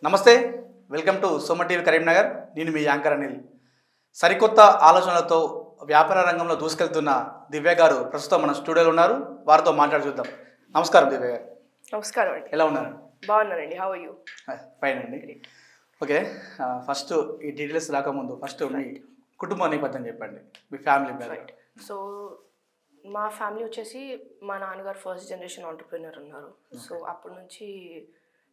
నమస్తే, welcome to Soma TV Karimnagar. నేను మీ anchor Anil. సరికొత్త ఆలోచనలతో వ్యాపార రంగంలో దూసుకెళ్తున్న దివ్య గారు ప్రస్తుతం మన స్టూడియోలో ఉన్నారు. వారితో మాట్లాడి చూద్దాం. నమస్కారం దివ్య గారు. నమస్కారం అండి. ఎలా ఉన్నారు? బాగున్నానండి. How are you? ఫైన్ అండి. ఓకే, ఫస్ట్ ఈ డీటెయిల్స్ రాకముందు ఫస్ట్ మీ కుటుంబ నేపథ్యం చెప్పండి, మీ ఫ్యామిలీ బ్యాక్గ్రౌండ్. సో మా ఫ్యామిలీ వచ్చేసి మా నాన్నగారు ఫస్ట్ జనరేషన్ ఆంటర్‌ప్రెన్యూర్ ఉన్నారు. సో అప్పటి నుంచి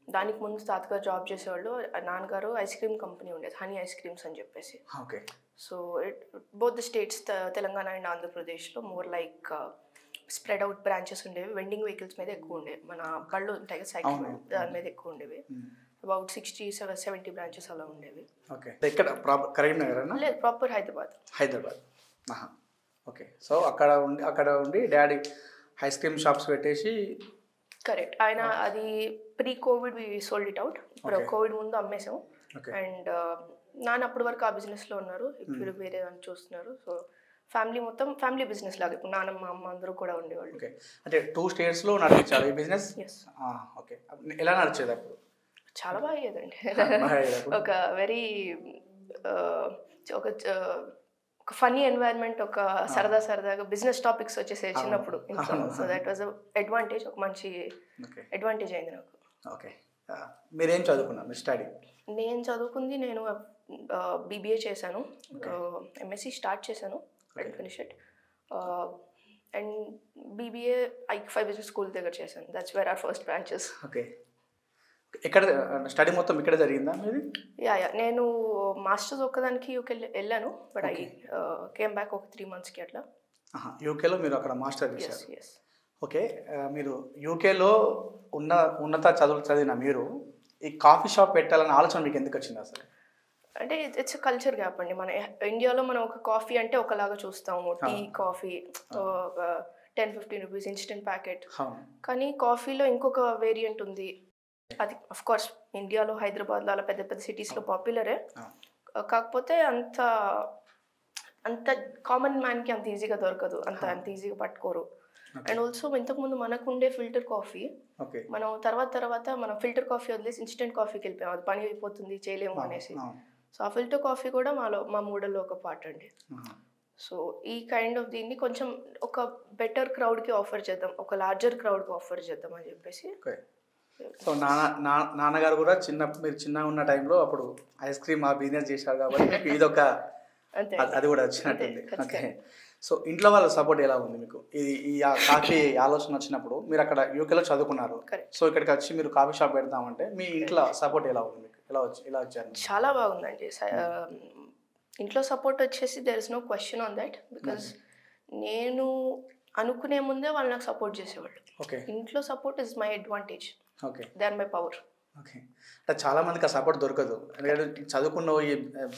దానికి ముందు తాతగారు జాబ్ చేసేవాళ్ళు. నాన్నగారు ఐస్ క్రీమ్ కంపెనీ ఉండేది, హనీ ఐస్ క్రీమ్స్ అని చెప్పేసి. Okay. So both the states Telangana and ఆంధ్రప్రదేశ్లో more like spread out branches ఉండేవి. వెండింగ్ వెహికల్స్ మీద ఎక్కువ ఉండేవి. మన బళ్ళు ఉంటాయి కదా, సైకిల్, దాని మీద ఎక్కువ ఉండేవి. అబౌట్ 60-70 బ్రాంచెస్ అలా ఉండేవి. ఓకే. ఇక్కడ కరీంనగర్ అన్న? లేదు, proper Hyderabad. Hyderabad. Okay. So అక్కడ ఉండి డాడీ ఐస్ క్రీమ్ షాప్స్ పెట్టేసి. కరెక్ట్. ఆయన అది pre covid we sold it out. Covid ముందు అమ్మేసాం. అండ్ నాన్న అప్పటి వరకు ఆ బిజినెస్లో ఉన్నారు, ఇప్పుడు వేరే దాన్ని చూస్తున్నారు. సో ఫ్యామిలీ మొత్తం ఫ్యామిలీ బిజినెస్ లాగా ఇప్పుడు నాన్నమ్మ అమ్మ అందరూ కూడా ఉండేవాళ్ళు. ఓకే. అంటే 2 స్టేట్స్లో నడిపించారు ఈ బిజినెస్? ఓకే. ఎలా నడిచేది అప్పుడు? చాలా బాగా అయ్యేదండి. ఒక వెరీ ఒక ఫనీ ఎన్వైరన్మెంట్, ఒక సరదాగా బిజినెస్ టాపిక్స్ వచ్చేసే చిన్నప్పుడు. సో దట్ వాజ్ అడ్వాంటేజ్, ఒక మంచి అడ్వాంటేజ్ అయింది నాకు. ఓకే. మీరేం చదువుకున్నారు? మీ స్టడీ? నేను చదువుకుంది, నేను బీబీఏ చేశాను. ఎంఎస్సి స్టార్ట్ చేశాను, finish it. And BBA ICFI business school దగ్గర చేశాను. That's where our first branches. Okay. ఎక్కడ స్టడీ మొత్తం ఇక్కడ జరిగిందా మీది? యా. నేను మాస్టర్స్ ఒక్కదానికి యూకే వెళ్ళాను, బట్ ఐ కేమ్ బ్యాక్ ఒక 3 monthsకి అట్లా. యూకేలో మీరు అక్కడ మాస్టర్ చేశారు? ఓకే. మీరు యూకేలో ఉన్నత చదువులు చదివిన మీరు ఈ కాఫీ షాప్ పెట్టాలన్న ఆలోచన మీకు ఎందుకు వచ్చింది అసలు? అంటే ఇట్స్ కల్చర్ గ్యాప్ అండి. మన ఇండియాలో మనం ఒక కాఫీ అంటే ఒకలాగా చూస్తాము, tea coffee 10-15 rupees instant packet. కానీ కాఫీలో ఇంకొక వేరియంట్ ఉంది. అది అఫ్ కోర్స్ ఇండియాలో హైదరాబాద్లో అలా పెద్ద పెద్ద సిటీస్లో పాపులరే, కాకపోతే అంత కామన్ మ్యాన్కి అంత ఈజీగా దొరకదు, అంత ఈజీగా పట్టుకోరు. అండ్ ఆల్సో ఇంతకుముందు మనకు ఉండే ఫిల్టర్ కాఫీ, మనం తర్వాత మనం ఫిల్టర్ కాఫీ వదిలేసి ఇన్స్టెంట్ కాఫీకి వెళ్ళిపోయాం. అది పని అయిపోతుంది, చేయలేము అనేసి. సో ఆ ఫిల్టర్ కాఫీ కూడా మా మూడల్లో ఒక పార్ట్ అండి. సో ఈ కైండ్ ఆఫ్ దీన్ని కొంచెం ఒక బెటర్ క్రౌడ్కి ఆఫర్ చేద్దాం, ఒక లార్జర్ క్రౌడ్కి ఆఫర్ చేద్దాం అని చెప్పేసి. సో నాన్నగారు కూడా మీరు చిన్నగా ఉన్న టైంలో అప్పుడు ఐస్ క్రీమ్ ఆ బిజినెస్ చేశారు కాబట్టి ఇదొక అది కూడా వచ్చినట్టుంది. ఓకే. సో ఇంట్లో వాళ్ళ సపోర్ట్ ఎలా ఉంది మీకు? ఈ కాఫీ ఆలోచన వచ్చినప్పుడు మీరు అక్కడ యూకేలో చదువుకున్నారు, సో ఇక్కడికి వచ్చి మీరు కాఫీ షాప్ పెడతామంటే మీ ఇంట్లో సపోర్ట్ ఎలా ఉంది మీకు? ఎలా వచ్చారు? చాలా బాగుందండి. ఇంట్లో సపోర్ట్ వచ్చేసి there is no question on that, because నేను అనుకునే ముందే వాళ్ళు నాకు సపోర్ట్ చేసేవాళ్ళు. ఇంట్లో support is my advantage. Okay. They are my power. Okay. అంటే చాలా మందికి ఆ సపోర్ట్ దొరకదు. ఎందుకంటే చదువుకున్న ఈ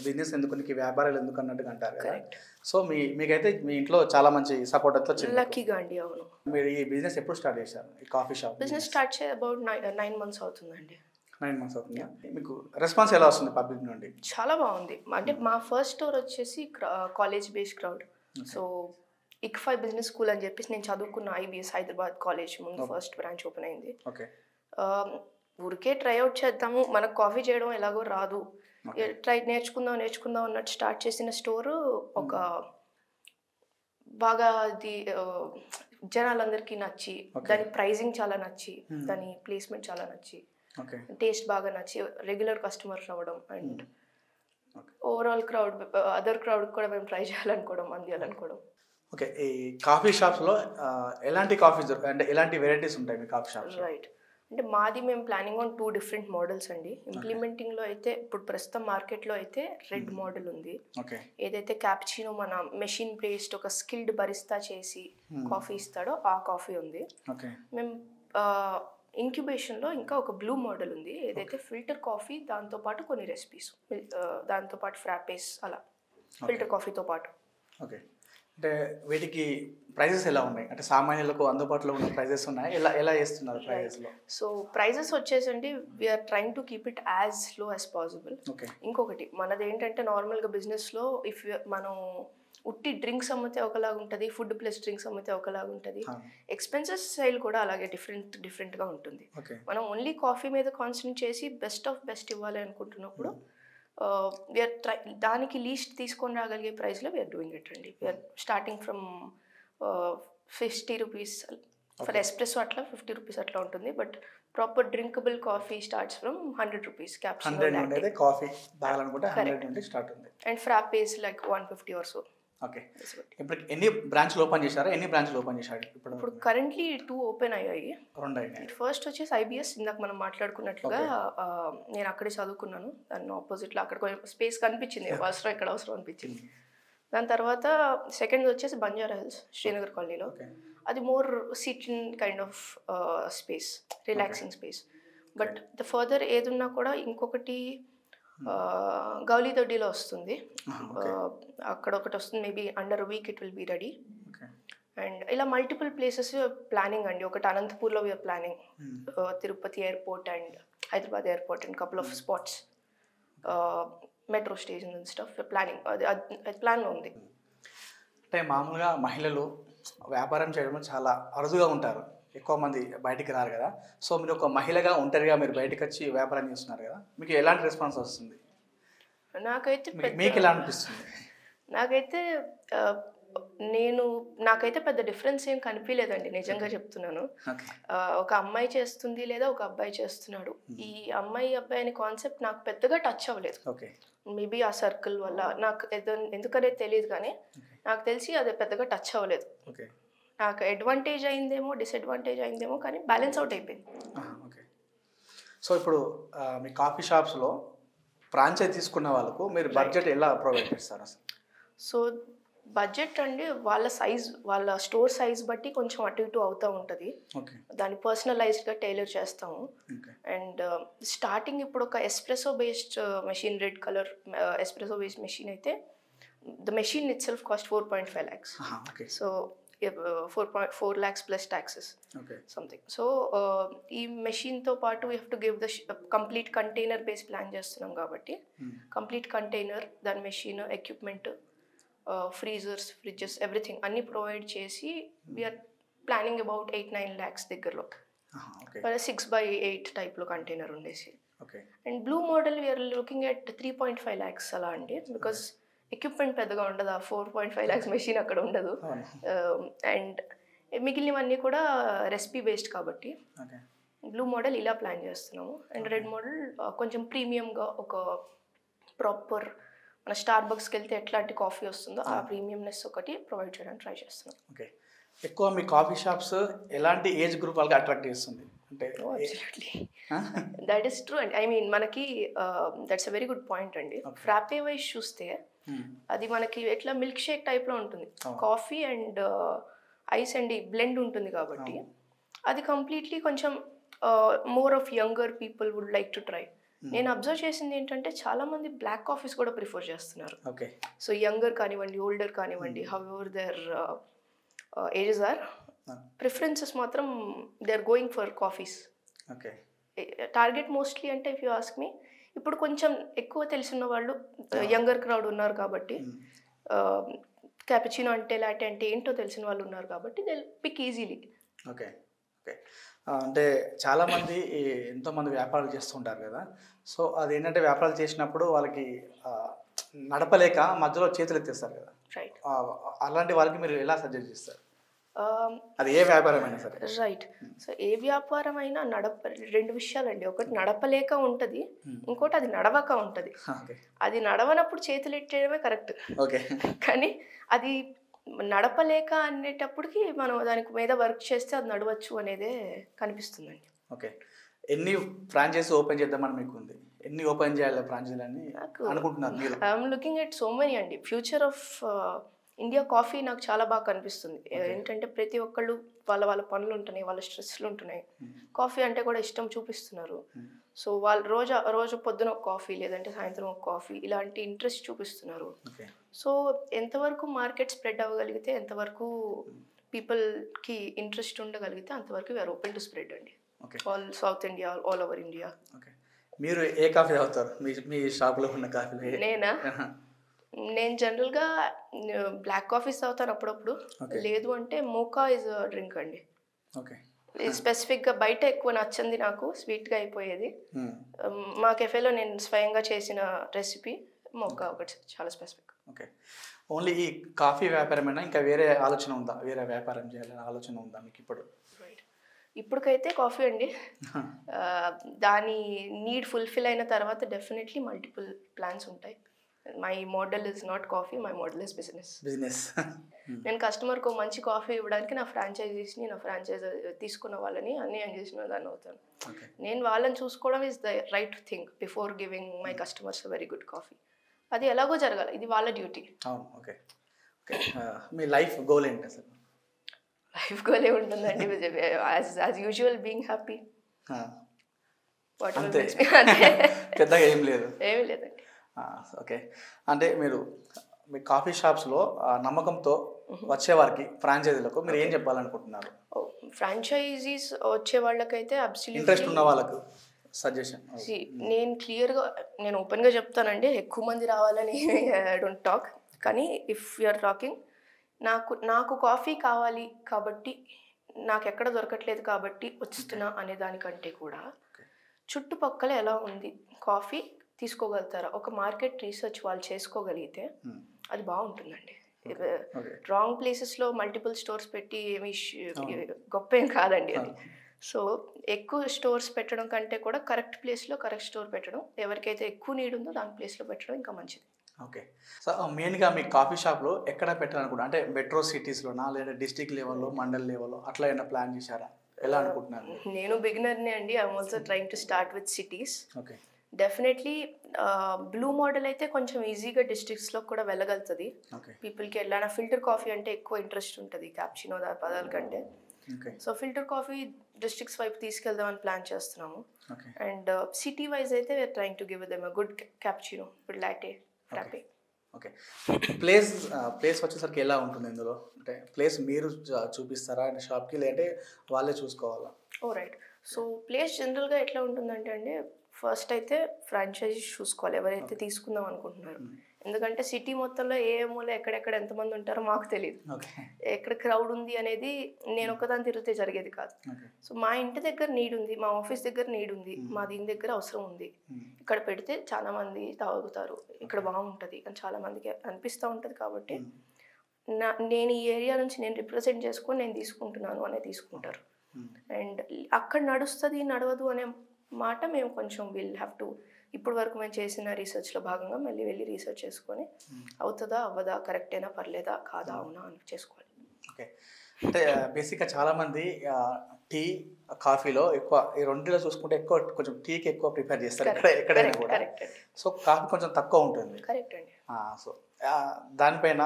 బిజినెస్ ఎందుకు, నీకు వ్యాపారాలు ఎందుకు అన్నట్టుగా అంటారు కదా. సో మీకైతే మీ ఇంట్లో చాలా మంచి సపోర్ట్ అయితే వచ్చింది. లక్కీగా అండి. అవును. మీరు ఈ బిజినెస్ ఎప్పుడు స్టార్ట్ చేశారు? ఈ కాఫీ షాప్ బిజినెస్ స్టార్ట్ చేసి అబౌట్ 9 months అవుతుందండి. 9 months అవుతుందా? మీకు రెస్పాన్స్ ఎలా వస్తుంది పబ్లిక్ నుండి? చాలా బాగుంది. అంటే మా ఫస్ట్ స్టోర్ వచ్చేసి college based crowd. So ICFI business school అని చెప్పేసి నేను చదువుకున్న IBS హైదరాబాద్ కాలేజ్ ముందు ఫస్ట్ బ్రాంచ్ ఓపెన్ అయింది. ఓకే. ఊరికే ట్రైఅవుట్ చేద్దాము, మనకు కాఫీ చేయడం ఎలాగో రాదు, నేర్చుకుందాం అన్నట్టు స్టార్ట్ చేసిన స్టోరు ఒక బాగా అది జనాలందరికీ నచ్చి, దాని ప్రైజింగ్ చాలా నచ్చి, దాని ప్లేస్మెంట్ చాలా నచ్చి, టేస్ట్ బాగా నచ్చి రెగ్యులర్ కస్టమర్స్ అవ్వడం, and overall crowd other crowd కూడా మేము ట్రై చేయాలనుకోవడం, అందియాలనుకోవడం. ఓకే. ఈ కాఫీ షాప్స్లో ఎలాంటి కాఫీ దొరుకుతాయి, అంటే ఎలాంటి వెరైటీస్ ఉంటాయి మీ కాఫీ షాప్స్? రైట్. అంటే మాది మేము ప్లానింగ్ ఆన్ 2 different మోడల్స్ అండి. ఇంప్లిమెంటింగ్లో అయితే ఇప్పుడు ప్రస్తుతం మార్కెట్లో అయితే రెడ్ మోడల్ ఉంది. ఏదైతే క్యాపుచినో మన మెషిన్ బేస్డ్ ఒక స్కిల్డ్ బరిస్తా చేసి కాఫీ ఇస్తాడో ఆ కాఫీ ఉంది. మేము ఇంక్యుబేషన్లో ఇంకా ఒక బ్లూ మోడల్ ఉంది, ఏదైతే ఫిల్టర్ కాఫీ దాంతోపాటు కొన్ని రెసిపీస్, దాంతోపాటు ఫ్రాపేస్ అలా ఫిల్టర్ కాఫీతో పాటు. ఓకే. అంటే వీటికి ప్రైజెస్ ఎలా ఉన్నాయి? అంటే సామాన్యులకు అందుబాటులో ఉన్న ప్రైజెస్ ఉన్నాయి, ఎలా చేస్తున్నారు ప్రైజెస్లో? సో ప్రైజెస్ వచ్చేసండి we are trying to keep it as low as possible. ఇంకొకటి మనది ఏంటంటే నార్మల్గా బిజినెస్లో మనం ఉట్టి డ్రింక్స్ అమ్మితే ఒకలాగా ఉంటుంది, ఫుడ్ ప్లస్ డ్రింక్స్ అమ్మితే ఒకలాగా ఉంటుంది. ఎక్స్పెన్సెస్ స్టైల్ కూడా అలాగే డిఫరెంట్గా ఉంటుంది. మనం ఓన్లీ కాఫీ మీద కాన్సన్ట్రేట్ చేసి బెస్ట్ ఆఫ్ బెస్ట్ ఇవ్వాలి అనుకుంటున్నప్పుడు దానికి లీస్ట్ తీసుకొని రాగలిగే ప్రైస్లో వీఆర్ డూయింగ్ ఇట్ అండి. We are starting from 50 rupees for espresso అట్లా 50 రూపీస్ అట్లా ఉంటుంది. But proper drinkable coffee starts from 100 rupees cappuccino latte coffee తాగాలనుకుంటే 100 నుండి స్టార్ట్ ఉంది. And frappes like 150 or so. Okay. ఇప్పుడు ఎన్ని బ్రాంచ్లు ఓపెన్ చేశారు? ఎన్ని బ్రాంచ్లు ఓపెన్ చేశారు ఇప్పుడు కరెంట్లీ 2 ఓపెన్ అయ్యాయి. 2 అయినాయి. ఫస్ట్ వచ్చేసి ఐబిఎస్, ఇందాక మనం మాట్లాడుకున్నట్లుగా నేను అక్కడే చదువుకున్నాను. దాని ఆపోజిట్లో అక్కడ కొంచెం స్పేస్ కనిపించింది, అవసరం ఇక్కడ అవసరం అనిపించింది. దాని తర్వాత సెకండ్ వచ్చేసి బంజారా హిల్స్ శ్రీనగర్ కాలనీలో. అది more sitting kind of space, relaxing space. But the further ఏదున్నా కూడా ఇంకొకటి గౌలీదొడ్డిలో వస్తుంది, అక్కడ ఒకటి వస్తుంది. Maybe under week it will be ready. And ఇలా మల్టిపుల్ ప్లేసెస్ ప్లానింగ్ అండి. ఒకటి అనంతపూర్లో we are planning, Tirupati airport and Hyderabad airport and couple of spots, metro station and stuff planning, అది ప్లాన్లో ఉంది. అంటే మామూలుగా మహిళలు వ్యాపారం చేయడం చాలా అరుదుగా ఉంటారు, ఎక్కువ మంది బయటికి రారు కదా. సో మీరు ఒక మహిళగా ఒంటరిగా మీరు బయటకు వచ్చి వ్యాపారం చేస్తున్నారు కదా, మీకు ఎలాంటి రెస్పాన్స్ వస్తుంది? మీకు ఎలా అనిపిస్తుంది? నాకైతే పెద్ద డిఫరెన్స్ ఏం కనిపించలేదండి, నిజంగా చెప్తున్నాను. ఒక అమ్మాయి చేస్తుంది లేదా ఒక అబ్బాయి చేస్తున్నాడు, ఈ అమ్మాయి అబ్బాయి అనే కాన్సెప్ట్ నాకు పెద్దగా టచ్ అవ్వలేదు. మేబీ ఆ సర్కిల్ వల్ల నాకు ఎందుకనే తెలియదు, కానీ నాకు తెలిసి అది పెద్దగా టచ్ అవ్వలేదు. నాకు అడ్వాంటేజ్ అయిందేమో డిసడ్వాంటేజ్ అయిందేమో, కానీ బ్యాలెన్స్ అవుట్ అయిపోయింది. ఓకే. సో ఇప్పుడు మీ కాఫీ షాప్స్లో ఫ్రాంచైజ్ తీసుకున్న వాళ్ళకు మీరు బడ్జెట్ ఎలా ప్రొవైడ్ చేస్తారు అసలు? సో బడ్జెట్ అండి వాళ్ళ సైజ్, వాళ్ళ స్టోర్ సైజ్ బట్టి కొంచెం అటు ఇటు అవుతూ ఉంటుంది. దాన్ని పర్సనలైజ్డ్గా టైలర్ చేస్తాము. అండ్ స్టార్టింగ్ ఇప్పుడు ఒక espresso based machine, red colour espresso based machine అయితే the machine itself cost 4.5 lakhs. So 4 lakhs plus taxes, something. So ఈ మెషిన్తో పాటు we have to give the complete container base plan చేస్తున్నాం కాబట్టి complete container, దాని machine, equipment, freezers, fridges, everything అన్నీ provide చేసి we are planning about 8-9 lakhs దగ్గరలో 6x8 టైప్లో కంటైనర్ ఉండేసి. And blue model we are looking at 3.5 lakhs అలా అండి, బికాస్ ఎక్విప్మెంట్ పెద్దగా ఉండదు, ఆ 4.5 lakhs మెషిన్ అక్కడ ఉండదు. అండ్ మిగిలినవన్నీ కూడా రెసిపీ బేస్డ్ కాబట్టి బ్లూ మోడల్ ఇలా ప్లాన్ చేస్తున్నాము. అండ్ రెడ్ మోడల్ కొంచెం ప్రీమియంగా, ఒక ప్రాపర్ మన స్టార్ బక్స్కి వెళ్తే ఎట్లాంటి కాఫీ వస్తుందో ఆ ప్రీమియంనెస్ ఒకటి ప్రొవైడ్ చేయడానికి ట్రై చేస్తున్నాం. ఓకే. ఎక్కువ మీ కాఫీ షాప్స్ ఎలాంటి ఏజ్ గ్రూప్ వాళ్ళకి అట్రాక్ట్ చేస్తుంది అంటే? దట్ ఈస్ ట్రూ అండి. ఐ మీన్ మనకి that's a very good point అండి. ఫ్రాపే వైజ్ చూస్తే అది మనకి ఎట్లా మిల్క్ షేక్ టైప్లో ఉంటుంది, coffee and ice and blend ఉంటుంది కాబట్టి అది కంప్లీట్లీ కొంచెం more of younger people would like to try. నేను అబ్జర్వ్ చేసింది ఏంటంటే చాలా మంది బ్లాక్ కాఫీస్ కూడా ప్రిఫర్ చేస్తున్నారు. సో యంగర్ కానివ్వండి, ఓల్డర్ కానివ్వండి, however their ages are, preferences మాత్రం they are going for coffees. Target mostly అంటే ఇఫ్ యూ ఆస్క్ మీ, ఇప్పుడు కొంచెం ఎక్కువ తెలిసిన వాళ్ళు యంగర్ క్రౌడ్ ఉన్నారు కాబట్టి, క్యాపుచినో అంటే లాటే అంటే ఏంటో తెలిసిన వాళ్ళు ఉన్నారు కాబట్టి they pick easily. Okay. Okay. అంటే చాలామంది ఎంతోమంది వ్యాపారాలు చేస్తుంటారు కదా. సో అది ఏంటంటే వ్యాపారాలు చేసినప్పుడు వాళ్ళకి నడపలేక మధ్యలో చేతులు ఎత్తేస్తారు కదా. రైట్. అలాంటి వాళ్ళకి మీరు ఎలా సజెస్ట్ చేస్తారు? అది ఏ వ్యాపారం అయినా సరే. రైట్. సో ఏ వ్యాపారం అయినా రెండు విషయాలండి. ఒకటి నడపలేక ఉంటుంది, ఇంకోటి అది నడవక ఉంటుంది. అది నడవనప్పుడు చేతులు ఎట్టేయడమే కరెక్ట్. ఓకే. కానీ అది నడపలేక అనేటప్పటికి మనం దానికి మీద వర్క్ చేస్తే అది నడవచ్చు అనేదే కనిపిస్తుందండి. ఓకే. ఎన్ని ఫ్రాంచైజీ ఓపెన్ చేద్దామని మీకు ఉంది? ఎన్ని ఓపెన్ చేయాలి ఫ్రాంచైజీలన్నీ అనుకుంటున్నారు మీరు? I'm looking at so many అండి. ఫ్యూచర్ ఆఫ్ ఇండియా కాఫీ నాకు చాలా బాగా కనిపిస్తుంది. ఏంటంటే ప్రతి ఒక్కళ్ళు వాళ్ళ పనులు ఉంటున్నాయి, వాళ్ళ స్ట్రెస్లు ఉంటున్నాయి, కాఫీ అంటే కూడా ఇష్టం చూపిస్తున్నారు. సో వాళ్ళు రోజు పొద్దున ఒక కాఫీ లేదంటే సాయంత్రం ఒక కాఫీ ఇలాంటి ఇంట్రెస్ట్ చూపిస్తున్నారు. సో ఎంతవరకు మార్కెట్ స్ప్రెడ్ అవ్వగలిగితే, ఎంతవరకు పీపుల్కి ఇంట్రెస్ట్ ఉండగలిగితే అంతవరకు వీఆర్ ఓపెన్ టు స్ప్రెడ్ అండి. All south India, all over India. మీరు ఏ కాఫీ తాగుతారు? మీ షాప్లో ఉన్న కాఫీ? నేనా? నేను జనరల్గా బ్లాక్ కాఫీస్ తాగుతాను అప్పుడప్పుడు. లేదు అంటే మోకా ఇస్ డ్రింక్ అండి. ఓకే. స్పెసిఫిక్గా బయట ఎక్కువ నచ్చింది నాకు, స్వీట్గా అయిపోయేది. మా కెఫేలో నేను స్వయంగా చేసిన రెసిపీ మోకా ఒకటి చాలా స్పెసిఫిక్. ఓకే. ఓన్లీ ఈ కాఫీ వ్యాపారమైనా ఇంకా వేరే ఆలోచన ఉందా, వేరే వ్యాపారం చేయాలని ఆలోచన ఉందా మీకు ఇప్పుడు? ఇప్పటికైతే కాఫీ అండి. దాని నీడ్ ఫుల్ఫిల్ అయిన తర్వాత డెఫినెట్లీ మల్టిపుల్ ప్లాన్స్ ఉంటాయి. My model is not coffee, my model is business. నేను కస్టమర్కి మంచి కాఫీ ఇవ్వడానికి నా ఫ్రాంచైజ్ తీసుకున్న వాళ్ళని అన్యాయం చేసిన దాన్ని అవుతాను. నేను వాళ్ళని చూసుకోవడం is the right thing before giving my customers very good coffee. అది ఎలాగో జరగాలి, ఇది వాళ్ళ డ్యూటీ. ఓకే. ఓకే. మీ లైఫ్ గోల్ ఏంటి అసలు? లైఫ్ గోల్ ఏ ఉంటుందండి, యాజ్ యూజువల్ బీయింగ్ హ్యాపీ. పెద్దగా ఏం లేదండి. ఓకే. అంటే మీరు మీ కాఫీ షాప్స్లో నమ్మకంతో వచ్చేవారికి, ఫ్రాంచైజీలకు మీరు ఏం చెప్పాలనుకుంటున్నారు? ఫ్రాంచైజీస్ వచ్చే వాళ్ళకైతే అబ్సల్యూట్లీ ఇంట్రెస్ట్ ఉన్న వాళ్ళకు సజెషన్. నేను క్లియర్గా నేను ఓపెన్గా చెప్తానండి, ఎక్కువ మంది రావాలని ఐ డోంట్ టాక్. కానీ ఇఫ్ యూఆర్ టాకింగ్, నాకు కాఫీ కావాలి కాబట్టి, నాకు ఎక్కడ దొరకట్లేదు కాబట్టి వస్తున్నా అనే దానికంటే కూడా చుట్టుపక్కల ఎలా ఉంది, కాఫీ తీసుకోగలుగుతారా, ఒక మార్కెట్ రీసెర్చ్ వాళ్ళు చేసుకోగలిగితే అది బాగుంటుందండి. రాంగ్ ప్లేసెస్లో మల్టిపుల్ స్టోర్స్ పెట్టి ఏమి గొప్ప ఏం కాదండి అది. సో ఎక్కువ స్టోర్స్ పెట్టడం కంటే కూడా కరెక్ట్ ప్లేస్లో కరెక్ట్ స్టోర్ పెట్టడం, ఎవరికైతే ఎక్కువ నీడ్ ఉందో దాని ప్లేస్లో పెట్టడం ఇంకా మంచిది. ఓకే. సో మెయిన్గా మీ కాఫీ షాప్లో ఎక్కడ పెట్టాలనుకుంటా, అంటే మెట్రో సిటీస్లోనా లేదా డిస్ట్రిక్ట్ లెవెల్లో, మండల్ లెవెల్లో అట్లా ఏమైనా ప్లాన్ చేశారా? ఎలా అనుకుంటున్నారు? నేను బిగినర్నే అండి. I'm also trying to start with cities. Okay. Definitely blue model అయితే కొంచెం ఈజీగా డిస్ట్రిక్ట్స్లో కూడా వెళ్ళగలుగుతుంది. పీపుల్కి ఎలానా ఫిల్టర్ కాఫీ అంటే ఎక్కువ ఇంట్రెస్ట్ ఉంటుంది క్యాప్చినో పదాల కంటే. సో ఫిల్టర్ కాఫీ డిస్ట్రిక్ట్స్ వైపు తీసుకెళ్దామని ప్లాన్ చేస్తున్నాము. అండ్ సిటీ వైజ్ అయితే we are trying to give them a good cappuccino, good latte, frappe. Okay. Place వచ్చేసరికి ఎలా ఉంటుంది ఇందులో? అంటే ప్లేస్ మీరు చూపిస్తారా అంటే షాప్కి, లేదంటే వాళ్ళే చూసుకోవాలా? రైట్. సో ప్లేస్ జనరల్గా ఎట్లా ఉంటుందంటే అండి, ఫస్ట్ అయితే ఫ్రాంచైజీ చూసుకోవాలి ఎవరైతే తీసుకుందాం అనుకుంటున్నారు. ఎందుకంటే సిటీ మొత్తంలో ఏ మూల ఎక్కడెక్కడ ఎంతమంది ఉంటారో మాకు తెలియదు. ఎక్కడ క్రౌడ్ ఉంది అనేది నేను ఒకదాని తిరిగితే జరిగేది కాదు. సో మా ఇంటి దగ్గర నీడ్ ఉంది, మా ఆఫీస్ దగ్గర నీడ్ ఉంది, మా దీని దగ్గర అవసరం ఉంది, ఇక్కడ పెడితే చాలా మంది తాగుతారు, ఇక్కడ బాగుంటుంది అని చాలా మందికి అనిపిస్తూ ఉంటుంది. కాబట్టి నేను ఈ ఏరియా నుంచి నేను రిప్రజెంట్ చేసుకొని నేను తీసుకుంటున్నాను అనే తీసుకుంటారు. అండ్ అక్కడ నడుస్తుంది నడవదు అనే మాట మేము కొంచెం విల్ హ్యావ్ టు, ఇప్పుడు వరకు మేము చేసిన రీసెర్చ్లో భాగంగా మళ్ళీ వెళ్ళి రీసెర్చ్ చేసుకొని అవుతుందా అవ్వదా, కరెక్టేనా పర్లేదా కాదా అవునా అని చేసుకోవాలి. ఓకే. అంటే బేసిక్గా చాలామంది టీ కాఫీలో ఎక్కువ, ఈ రెండులో చూసుకుంటే ఎక్కువ కొంచెం టీకి ఎక్కువ ప్రిఫర్ చేస్తారు ఎక్కడైనా కూడా. సో కాఫీ కొంచెం తక్కువ ఉంటుంది. కరెక్ట్ అండి. సో దానిపైన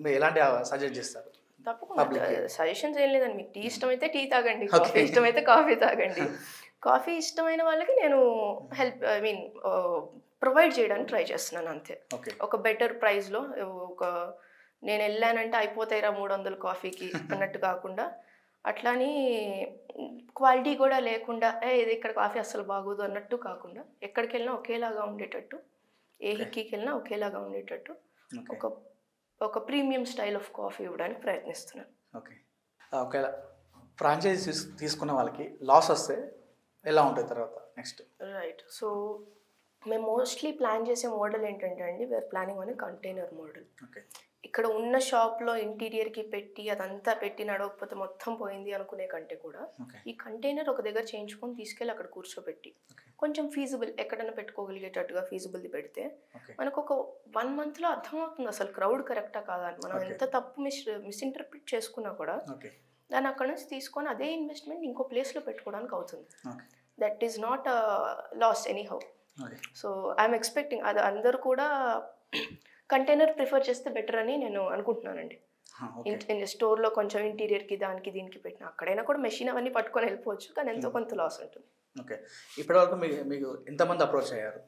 మీరు ఎలాంటి సజెస్ట్ చేస్తారు? తప్పకుండా సజెషన్స్ ఏం లేదండి. మీకు టీ ఇష్టమైతే టీ తాగండి, కాఫీ ఇష్టమైతే కాఫీ తాగండి. కాఫీ ఇష్టమైన వాళ్ళకి నేను ప్రొవైడ్ చేయడానికి ట్రై చేస్తున్నాను అంతే. ఒక బెటర్ ప్రైస్లో, ఒక నేను వెళ్ళానంటే అయిపోతాయిరా 300 కాఫీకి అన్నట్టు కాకుండా, అట్లాని క్వాలిటీ కూడా లేకుండా ఇది ఇక్కడ కాఫీ అస్సలు బాగోదు అన్నట్టు కాకుండా, ఎక్కడికి వెళ్ళినా ఒకేలాగా ఉండేటట్టు, ఏ హిక్కీకి వెళ్ళినా ఒకేలాగా ఉండేటట్టు ఒక ప్రీమియం స్టైల్ ఆఫ్ కాఫీ ఇవ్వడానికి ప్రయత్నిస్తున్నాను. ఓకే. ఒకవేళ ఫ్రాంచైజీ తీసుకున్న వాళ్ళకి లాస్ వస్తే ఎలా ఉంటుంది తర్వాత నెక్స్ట్? రైట్. సో మేము మోస్ట్లీ ప్లాన్ చేసే మోడల్ ఏంటంటే అండి, we are planning on container model. Okay. ఇక్కడ ఉన్న షాప్లో ఇంటీరియర్కి పెట్టి అదంతా పెట్టి నడవకపోతే మొత్తం పోయింది అనుకునే కంటే కూడా ఈ కంటైనర్ ఒక దగ్గర చేయించుకొని తీసుకెళ్ళి అక్కడ కూర్చోబెట్టి కొంచెం ఫీజిబుల్ ఎక్కడైనా పెట్టుకోగలిగేటట్టుగా ఫీజిబుల్ది పెడితే మనకు ఒక 1 monthలో అర్థమవుతుంది అసలు క్రౌడ్ కరెక్టా కాదా అని. మనం ఎంత తప్పు మిస్ఇంటర్ప్రిట్ చేసుకున్నా కూడా దాన్ని అక్కడ నుంచి తీసుకొని అదే ఇన్వెస్ట్మెంట్ ఇంకో ప్లేస్లో పెట్టుకోవడానికి అవుతుంది. That is not loss anyhow. So I'm expecting అది అందరూ కూడా కంటైనర్ ప్రిఫర్ చేస్తే బెటర్ అని నేను అనుకుంటున్నానండి. స్టోర్లో కొంచెం ఇంటీరియర్కి దానికి దీనికి పెట్టిన అక్కడైనా కూడా మెషిన్ అవన్నీ పట్టుకొని వెళ్ళిపోవచ్చు, కానీ ఎంతో కొంత లాస్ ఉంటుంది. ఓకే. ఇప్పటివరకు మీకు ఎంతమంది అప్రోచ్ అయ్యారు?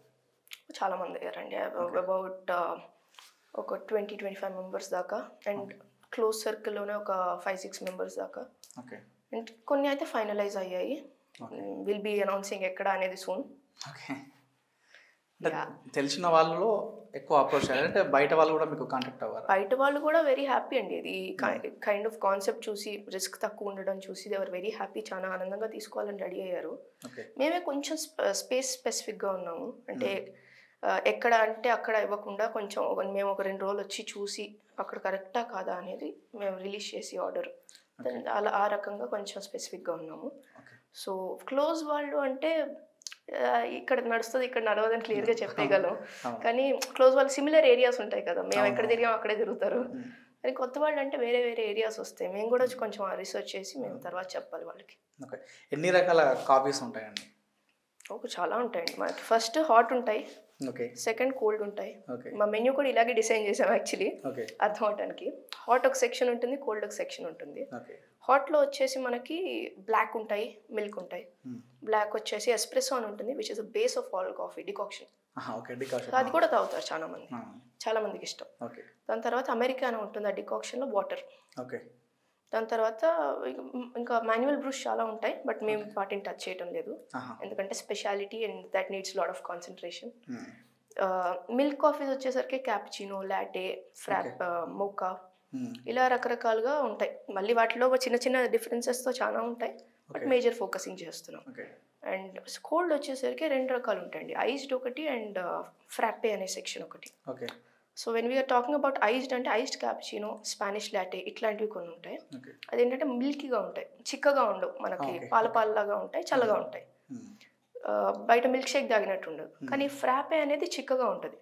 చాలా మంది అయ్యారండి. అబౌట్ ఒక 20-25 మెంబర్స్ దాకా, అండ్ క్లోజ్ సర్కిల్లోనే ఒక 5-6 మెంబర్స్ దాకా. అండ్ కొన్ని అయితే ఫైనలైజ్ అయ్యాయి. విల్ బీ అనౌన్సింగ్ ఎక్కడ అనేది సూన్. ఓకే. తెలిసిన వాళ్ళలో ఎక్కువ అప్రోచ్ అయ్యారు అంటే బయట వాళ్ళు కూడా మీకు కాంటాక్ట్ అవ్వారు? బయట వాళ్ళు కూడా వెరీ హ్యాపీ అండి. ఇది కైండ్ ఆఫ్ కాన్సెప్ట్ చూసి రిస్క్ తక్కువ ఉండడం చూసి దేవర్ వెరీ హ్యాపీ, చాలా ఆనందంగా తీసుకోవాలని రెడీ అయ్యారు. మేమే కొంచెం స్పెసిఫిక్గా ఉన్నాము, అంటే ఎక్కడ అంటే అక్కడ ఇవ్వకుండా కొంచెం మేము ఒక 2 రోజులు వచ్చి చూసి అక్కడ కరెక్టా కాదా అనేది మేము రిలీజ్ చేసి ఆర్డర్ అలా ఆ రకంగా కొంచెం స్పెసిఫిక్గా ఉన్నాము. సో క్లోజ్ వాళ్ళు అంటే ఇక్కడ నడుస్తుంది ఇక్కడ నడవదని క్లియర్గా చెప్పేయగలం, కానీ క్లోజ్ వాళ్ళు సిమిలర్ ఏరియాస్ ఉంటాయి కదా, మేము ఎక్కడ తిరిగాం అక్కడే తిరుగుతారు. కానీ కొత్త వాళ్ళు అంటే వేరే వేరే ఏరియాస్ వస్తాయి, మేము కూడా కొంచెం రీసెర్చ్ చేసి మేము తర్వాత చెప్పాలి వాళ్ళకి. ఎన్ని రకాల కాఫీస్ ఉంటాయండి? చాలా ఉంటాయండి. మనకి ఫస్ట్ హాట్ ఉంటాయి, సెకండ్ కోల్డ్ ఉంటాయి. మా మెన్యూ కూడా ఇలాగే డిజైన్ చేసాం యాక్చువల్లీ అర్థం అవడానికి. హాట్ ఒక సెక్షన్ ఉంటుంది, కోల్డ్ ఒక సెక్షన్ ఉంటుంది. హాట్లో వచ్చేసి మనకి బ్లాక్ ఉంటాయి, మిల్క్ ఉంటాయి. బ్లాక్ వచ్చేసి ఎస్ప్రెసో అని ఉంటుంది, which is base of all coffee decoction. అది కూడా తాగుతారు చాలా మంది, చాలా మందికి ఇష్టం. దాని తర్వాత అమెరికానో ఉంటుంది, ఆ డికాక్షన్లో వాటర్. దాని తర్వాత ఇంకా మాన్యువల్ బ్రూస్ చాలా ఉంటాయి, బట్ మేము వాటిని టచ్ చేయడం లేదు ఎందుకంటే speciality and that needs lot of concentration. Milk coffees వచ్చేసరికి క్యాపుచినో, లాటే, ఫ్రాప్, మోకా ఇలా రకరకాలుగా ఉంటాయి. మళ్ళీ వాటిలో చిన్న చిన్న డిఫరెన్సెస్తో చాలా ఉంటాయి, బట్ మేజర్ ఫోకసింగ్ చేస్తున్నాం. అండ్ కోల్డ్ వచ్చేసరికి 2 రకాలు ఉంటాయండి, ఐస్డ్ ఒకటి అండ్ ఫ్రాప్పే అనే సెక్షన్ ఒకటి. So when we are talking about iced అంటే ఐస్డ్ క్యాపుచినో, స్పానిష్ లాటే ఇట్లాంటివి కొన్ని ఉంటాయి. అదేంటంటే మిల్కీగా ఉంటాయి, చిక్కగా ఉండవు, మనకి పాలలాగా ఉంటాయి, చల్లగా ఉంటాయి. బయట మిల్క్ షేక్ తాగినట్టు ఉండదు. కానీ ఫ్రాపే అనేది చిక్కగా ఉంటుంది,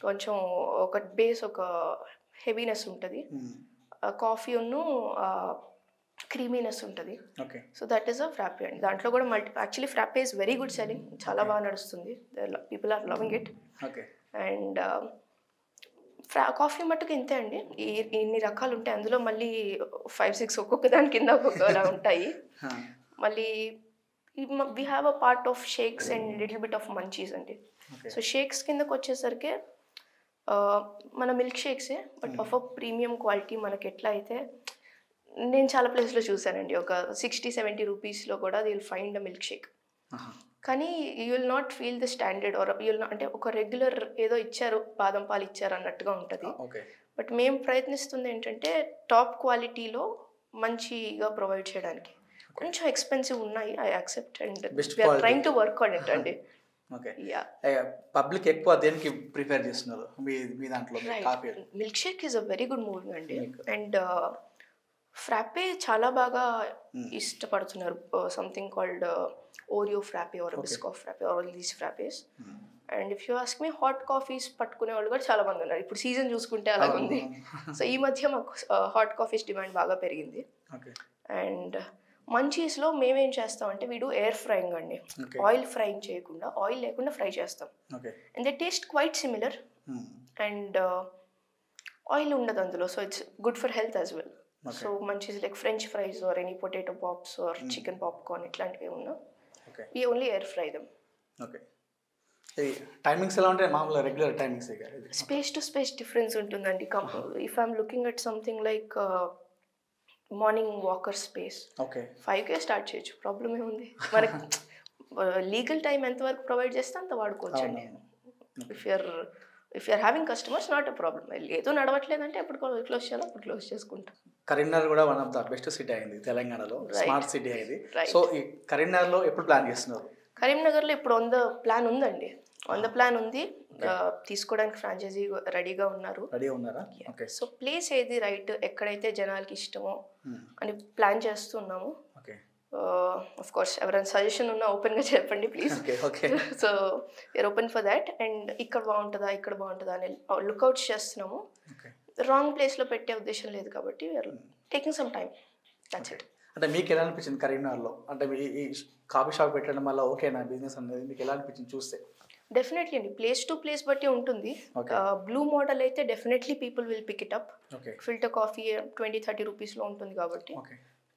కొంచెం ఒక బేస్ ఒక హెవీనెస్ ఉంటుంది, కాఫీ ఉన్ను క్రీమీనెస్ ఉంటుంది. So that is a frappe అండి. దాంట్లో కూడా actually frappe is very good selling, చాలా బాగా నడుస్తుంది, people are loving it. And coffee మట్టుకు ఇంతే అండి, ఇన్ని రకాలు ఉంటాయి, అందులో మళ్ళీ 5-6 ఒక్కొక్క దాని కింద ఒక్కొక్కలా ఉంటాయి. మళ్ళీ we have a part of shakes and little bit of munchies అండి. సో షేక్స్ కిందకు వచ్చేసరికి మన మిల్క్ షేక్సే, but of a premium quality. మనకి ఎట్లా అయితే నేను చాలా ప్లేస్లో చూసానండి, ఒక 60-70 రూపీస్లో కూడా the will find a milk shake, కానీ you will not feel the standard or అంటే ఒక రెగ్యులర్ ఏదో ఇచ్చారు, బాదం పాలు ఇచ్చారు అన్నట్టుగా ఉంటుంది. బట్ మేము ప్రయత్నిస్తుంది ఏంటంటే టాప్ క్వాలిటీలో మంచిగా ప్రొవైడ్ చేయడానికి. కొంచెం ఎక్స్పెన్సివ్ ఉన్నాయి, I accept, and we're trying to work on it అండి. పబ్లిక్ ఎక్కువ దేనికి ప్రిఫర్ చేస్తున్నారు మీ దాంట్లో? Milk shake is a very good moving అండి, అండ్ ఫ్రాపే చాలా బాగా ఇష్టపడుతున్నారు. Something called Oreo frappe or Biscoff frappe or these frappes. And if you ask me hot coffees పట్టుకునే వాళ్ళు కూడా చాలా మంది ఉన్నారు. ఇప్పుడు సీజన్ చూసుకుంటే అలాగుంది. సో ఈ మధ్య మాకు హాట్ కాఫీస్ డిమాండ్ బాగా పెరిగింది. అండ్ మంచీస్లో మేమేం చేస్తామంటే వీడు ఎయిర్ ఫ్రైయింగ్ అండి, ఆయిల్ ఫ్రైయింగ్ చేయకుండా, ఆయిల్ లేకుండా ఫ్రై చేస్తాం. And they taste quite similar, and oil ఉండదు అందులో, so it's good for health as well. So munchies like French fries or any potato pops or chicken popcorn ఇట్లాంటివి ఉన్నా we only air fry them. Timings ఎలా ఉంటాయి మామూలుగా? Regular timings space to space difference ఉంటుందండి. If I'm looking at something like morning walker space 5కే start చేయొచ్చు, problem ఏముంది. మనకి legal time ఎంతవరకు ప్రొవైడ్ చేస్తే అంత వాడుకోవచ్చు అండి. If you're having customers not a problem. ఏదో నడవట్లేదంటే ఎప్పుడు క్లోజ్ చేయాలో అప్పుడు క్లోజ్ చేసుకుంటాం. కరీంనగర్ కూడా one of the best city అయింది తెలంగాణలో, స్మార్ట్ సిటీ అయింది. సో ఈ కరీంనగర్లో ఎప్పుడు ప్లాన్ చేస్తున్నారు? కరీంనగర్లో ఇప్పుడు ప్లాన్ ఉందండి, ప్లాన్ ఉంది. తీసుకోవడానికి ఫ్రాంచైజీ రెడీగా ఉన్నారు. సో ప్లేస్ ఏది రైట్, ఎక్కడైతే జనాలకి ఇష్టమో అని ప్లాన్ చేస్తున్నాము. ఆఫ్ కోర్స్ ఎవరైనా సజెషన్ ఉన్నా ఓపెన్గా చెప్పండి please. So we are open for that. And ఇక్కడ బాగుంటుందా ఇక్కడ బాగుంటుందా అని లుక్అవుట్స్ చేస్తున్నాము. రాంగ్ ప్లేస్లో పెట్టే ఉద్దేశం లేదు కాబట్టి we are taking some time, that's it. అంటే మీకు ఎలా అనిపించింది కరీంనగర్లో? అంటే ఈ కాఫీ షాప్ పెట్టడం వల్ల ఓకేనా బిజినెస్ అనేది మీకు ఎలా అనిపించింది చూస్తే? డెఫినెట్లీ అండి, ప్లేస్ టు ప్లేస్ బట్టి ఉంటుంది. బ్లూ మోడల్ అయితే definitely people will pick it up. Filter coffee 20-30 రూపీస్లో ఉంటుంది కాబట్టి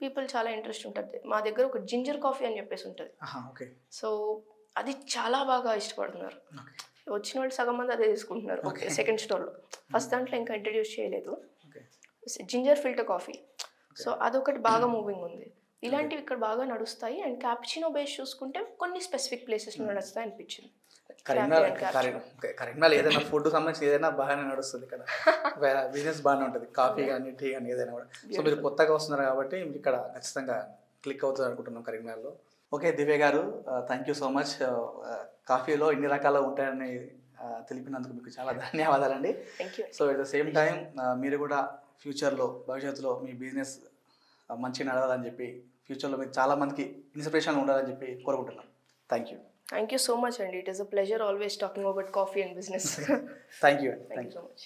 పీపుల్ చాలా ఇంట్రెస్ట్ ఉంటుంది. మా దగ్గర ఒక జింజర్ కాఫీ అని చెప్పేసి ఉంటుంది, సో అది చాలా బాగా ఇష్టపడుతున్నారు. వచ్చిన వాళ్ళు సగం మంది అదే తీసుకుంటున్నారు. సెకండ్ స్టోర్లో, ఫస్ట్ దాంట్లో ఇంకా ఇంట్రడ్యూస్ చేయలేదు జింజర్ ఫిల్టర్ కాఫీ. సో అదొకటి బాగా మూవింగ్ ఉంది. ఇలాంటివి ఇక్కడ బాగా నడుస్తాయి. అండ్ క్యాపుచినో బేస్ చూసుకుంటే కొన్ని స్పెసిఫిక్ ప్లేసెస్లో నడుస్తాయి అనిపించింది. కరీంనగర్ ఏదైనా ఫుడ్ సంబంధించి ఏదైనా బాగానే నడుస్తుంది ఇక్కడ, బిజినెస్ బాగానే ఉంటుంది, కాఫీ కానీ టీ కానీ ఏదైనా కూడా. సో మీరు కొత్తగా వస్తున్నారు కాబట్టి మీకు ఇక్కడ ఖచ్చితంగా క్లిక్ అవుతుంది అనుకుంటున్నాం కరీంనగర్లో. ఓకే దివ్య గారు, థ్యాంక్ యూ సో మచ్. కాఫీలో ఇన్ని రకాలు ఉంటాయని తెలిపినందుకు మీకు చాలా ధన్యవాదాలండి. So at the same time మీరు కూడా ఫ్యూచర్లో భవిష్యత్తులో మీ బిజినెస్ మంచిగా నడవాలని చెప్పి, ఫ్యూచర్లో మీకు చాలా మందికి ఇన్స్పిరేషన్ ఉండాలని చెప్పి కోరుకుంటున్నాం. Thank you. Thank you so much, Andy. It is a pleasure always talking about coffee and business. Thank you. Thank you so much.